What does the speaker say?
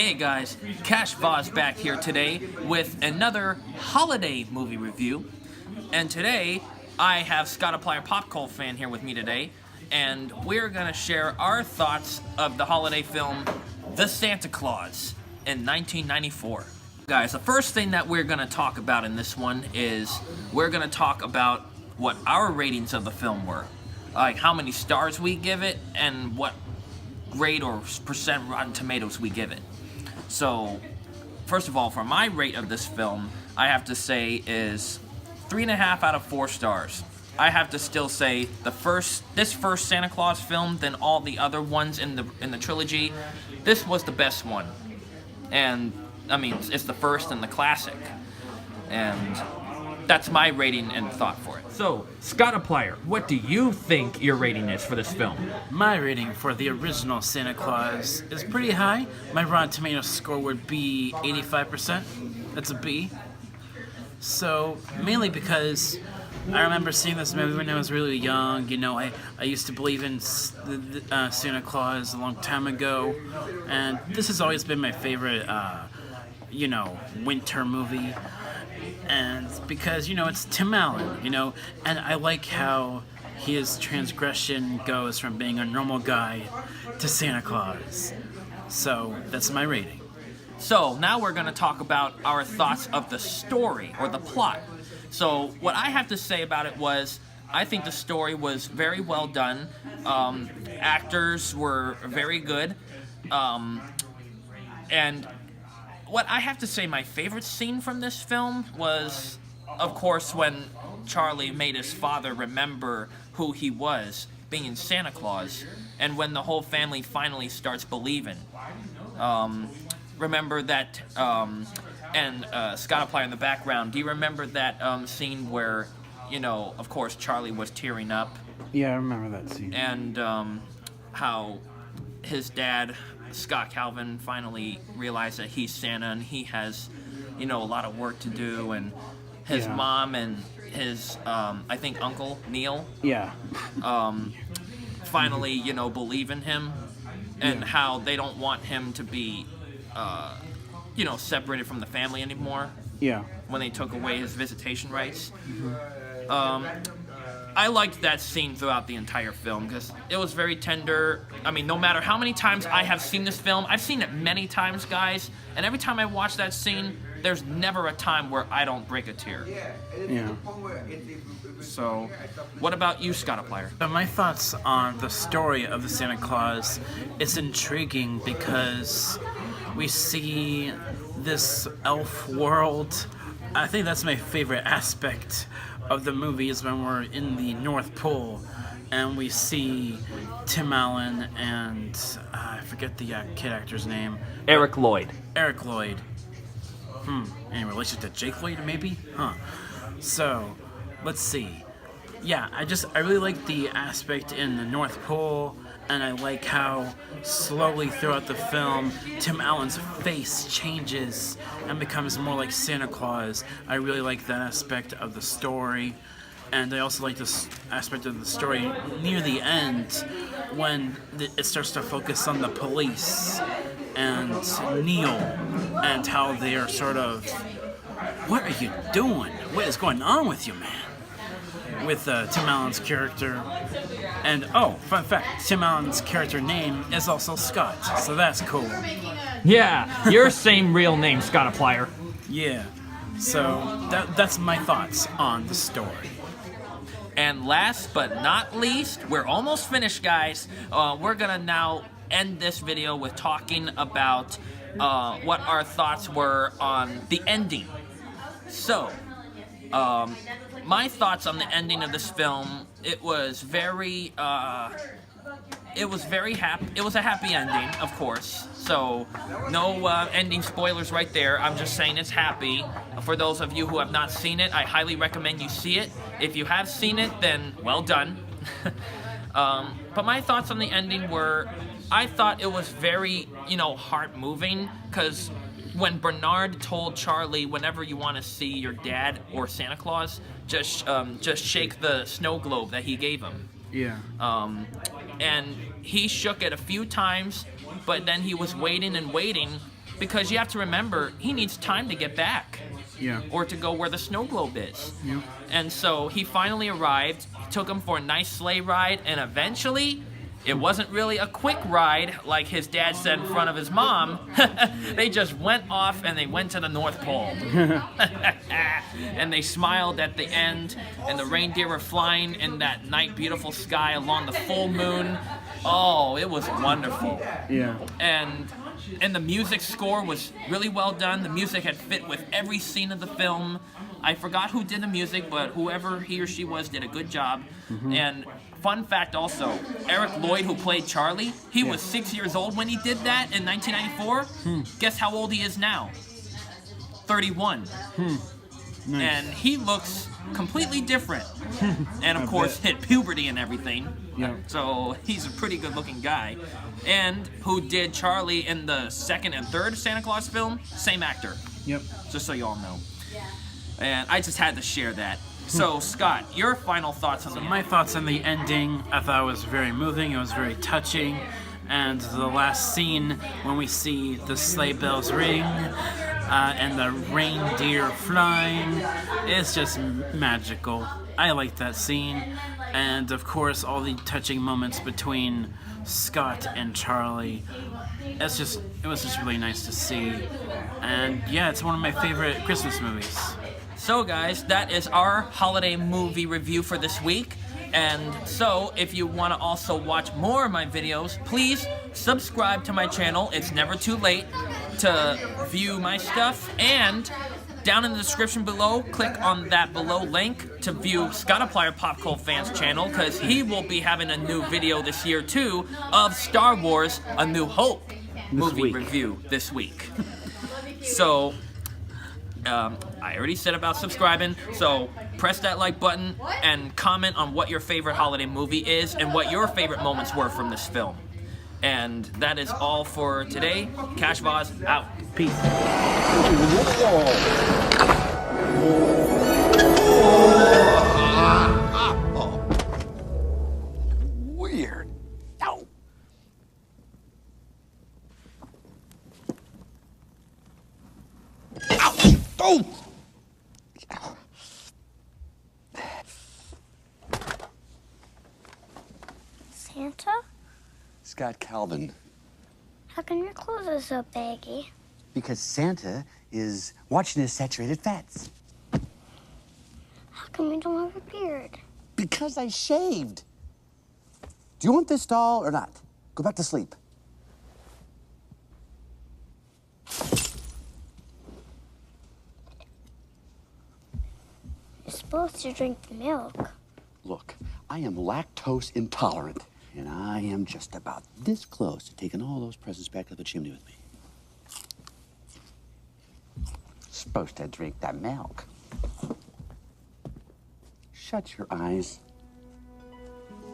Hey guys, Cash Vaz back here today with another holiday movie review. And today, I have Scottiplier PopculFan here with me today, and we're gonna share our thoughts of the holiday film, The Santa Claus, in 1994. Guys, the first thing that we're gonna talk about in this one is we're gonna talk about what our ratings of the film were. Like how many stars we give it, and what grade or percent Rotten Tomatoes we give it. So, first of all, for my rate of this film, I have to say is 3.5 out of 4 stars. I have to still say this first Santa Claus film than all the other ones in the trilogy. This was the best one, and I mean it's the first and the classic, and that's my rating and thought for it. So, Scottiplier, what do you think your rating is for this film? My rating for the original Santa Claus is pretty high. My Rotten Tomatoes score would be 85%. That's a B. So, mainly because I remember seeing this movie when I was really young. You know, I used to believe in Santa Claus a long time ago. And this has always been my favorite, winter movie. And because, it's Tim Allen, and I like how his transgression goes from being a normal guy to Santa Claus. So, that's my rating. So, now we're going to talk about our thoughts of the story, or the plot. So, what I have to say about it was, I think the story was very well done. Actors were very good. And what I have to say, my favorite scene from this film was, of course, when Charlie made his father remember who he was, being Santa Claus, and when the whole family finally starts believing. Remember that, and Scottiplier in the background, do you remember that scene where, of course, Charlie was tearing up? Yeah, I remember that scene. And how his dad, Scott Calvin, finally realized that he's Santa and he has, a lot of work to do, and his mom and his, I think, uncle, Neil, finally, believe in him, and how they don't want him to be, separated from the family anymore. Yeah. When they took away his visitation rights. I liked that scene throughout the entire film because it was very tender. I mean, no matter how many times I have seen this film, I've seen it many times, guys, and every time I watch that scene, there's never a time where I don't break a tear. Yeah. So, what about you, Scottiplier? So my thoughts on the story of the Santa Claus, it's intriguing because we see this elf world. I think that's my favorite aspect of the movie is when we're in the North Pole and we see Tim Allen and I forget the kid actor's name. Eric Lloyd. Eric Lloyd. Any relation to Jake Lloyd, maybe? So, let's see. Yeah, I really like the aspect in the North Pole, and I like how slowly throughout the film, Tim Allen's face changes and becomes more like Santa Claus. I really like that aspect of the story. And I also like this aspect of the story near the end when it starts to focus on the police and Neil and how they are sort of, what are you doing? What is going on with you, man? With Tim Allen's character. And, fun fact, Tim Allen's character name is also Scott, so that's cool. Yeah, your same real name, Scottiplier. Yeah, so that's my thoughts on the story. And last but not least, we're almost finished, guys. We're gonna now end this video with talking about what our thoughts were on the ending. So, my thoughts on the ending of this film, it was very happy. It was a happy ending, of course. So, no ending spoilers right there. I'm just saying it's happy. For those of you who have not seen it, I highly recommend you see it. If you have seen it, then well done. But my thoughts on the ending were, I thought it was very, heart-moving, because when Bernard told Charlie, whenever you want to see your dad or Santa Claus, just shake the snow globe that he gave him. Yeah. And he shook it a few times, but then he was waiting and waiting because you have to remember he needs time to get back. Yeah. Or to go where the snow globe is. Yeah. And so he finally arrived, took him for a nice sleigh ride, and eventually, it wasn't really a quick ride like his dad said in front of his mom. They just went off and they went to the North Pole. And they smiled at the end, and the reindeer were flying in that night beautiful sky along the full moon. Oh, it was wonderful. Yeah. And the music score was really well done. The music had fit with every scene of the film. I forgot who did the music, but whoever he or she was did a good job. And fun fact also, Eric Lloyd, who played Charlie, he was 6 years old when he did that in 1994. Guess how old he is now? 31. Nice. And he looks completely different. And of course, hit puberty and everything. Yeah. So he's a pretty good looking guy. And who did Charlie in the second and third Santa Claus film? Same actor. Yep. Just so y'all know. And I just had to share that. So, Scott, your final thoughts on the My thoughts on the ending, I thought it was very moving, it was very touching, and the last scene when we see the sleigh bells ring and the reindeer flying, it's just magical. I like that scene, and of course all the touching moments between Scott and Charlie. It was just really nice to see, and yeah, it's one of my favorite Christmas movies. So guys, that is our holiday movie review for this week. And so, if you want to also watch more of my videos, please subscribe to my channel. It's never too late to view my stuff. And down in the description below, click on that below link to view Scottiplier PopculFan's channel, because he will be having a new video this year too of Star Wars: A New Hope movie review this week. So, I already said about subscribing, so press that like button and comment on what your favorite holiday movie is and what your favorite moments were from this film. And that is all for today. Cash Vaz out. Peace. Weird. No. Ow! Oh! Santa? Scott Calvin. How come your clothes are so baggy? Because Santa is watching his saturated fats. How come you don't have a beard? Because I shaved. Do you want this doll or not? Go back to sleep. You're supposed to drink the milk. Look, I am lactose intolerant, and I am just about this close to taking all those presents back to the chimney with me. Supposed to drink that milk. Shut your eyes.